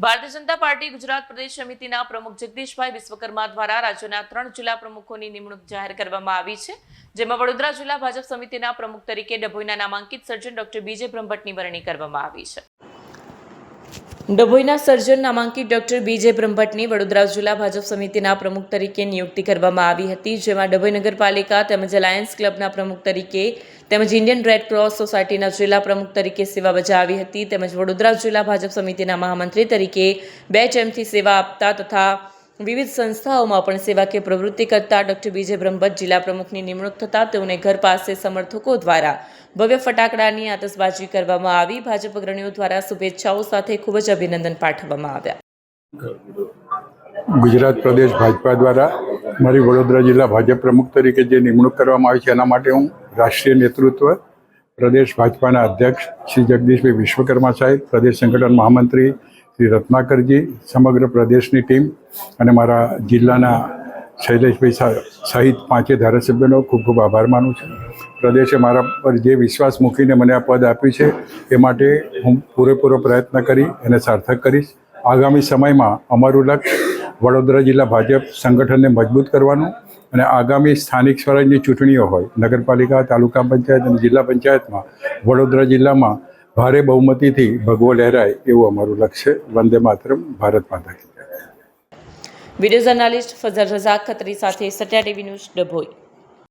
Bharatiya Janata party Gujarat પ્રદેશ સમિતિના પ્રમુખ જગદીશભાઈ વિશ્વકર્મા દ્વારા રાજ્યના 3 જિલ્લા પ્રમુખોની નિમણૂક જાહેર કરવામાં આવી છે, જેમાં વડોદરા જિલ્લા ભાજપ સમિતિના પ્રમુખ તરીકે ડભોઈના નામાંકિત સર્જન ડોક્ટર બીજે બ્રહ્મભટ્ટની વરણી કરવામાં આવી છે। ડભોઈના સર્જન નામાંકિત ડોક્ટર બીજે બ્રહ્મભટ્ટની વડોદરા જિલ્લા ભાજપ સમિતિના પ્રમુખ તરીકે નિયુક્તિ કરવામાં આવી હતી, જેમાં ડભોઈ નગરપાલિકા તેમજ અલાયન્સ ક્લબના પ્રમુખ તરીકે તેમજ ઇન્ડિયન રેડ ક્રોસ સોસાયટીના જિલ્લા પ્રમુખ તરીકે સેવા બજાવી હતી, તેમજ વડોદરા જિલ્લા ભાજપ સમિતિના મહામંત્રી તરીકે 2 ટર્મથી સેવા આપતા તથા વિવિધ સંસ્થાઓમાં પણ સેવાકીય પ્રવૃત્તિ કરતા ડોક્ટર બીજે બ્રહ્મભટ્ટ જિલ્લા પ્રમુખની નિમણૂક થતાં તેઓને ઘર પાસે સમર્થકો દ્વારા ભવ્ય ફટાકડાની આતશબાજી કરવામાં આવી। ભાજપ અગ્રણીઓ દ્વારા શુભેચ્છાઓ સાથે ખૂબ જ અભિનંદન પાઠવવામાં આવ્યા। ગુજરાત પ્રદેશ ભાજપા દ્વારા મારી વડોદરા જિલ્લા ભાજપ પ્રમુખ તરીકે જે નિમણૂક કરવામાં આવી છે એના માટે હું રાષ્ટ્રીય નેતૃત્વ પ્રદેશ ભાજપાના અધ્યક્ષ શ્રી જગદીશભાઈ વિશ્વકર્મા સાહેબ, પ્રદેશ સંગઠન મહામંત્રી શ્રી રત્નાકરજી, સમગ્ર પ્રદેશની ટીમ અને મારા જિલ્લાના શૈલેષભાઈ સહિત 5 ધારાસભ્યોનો ખૂબ ખૂબ આભાર માનું છું। પ્રદેશે મારા પર જે વિશ્વાસ મૂકીને મને આ પદ આપ્યું છે એ માટે હું પૂરેપૂરો પ્રયત્ન કરી એને સાર્થક કરીશ। આગામી સમયમાં અમારું લક્ષ્ય વડોદરા જિલ્લા ભાજપ સંગઠનને મજબૂત કરવાનું અને આગામી સ્થાનિક સ્વરાજની ચૂંટણીઓ હોય, નગરપાલિકા, તાલુકા પંચાયત અને જિલ્લા પંચાયતમાં વડોદરા જિલ્લામાં ભારે બહુમતીથી ભગવો લહેરાય એવું અમારું લક્ષ્ય। વંદે માતરમ, ભારત માતા કી જય। વિડીયો જર્નાલિસ્ટ ફઝલ રઝાક ખત્રી સાથે સત્યા ટીવી ન્યૂઝ ડભોઈ।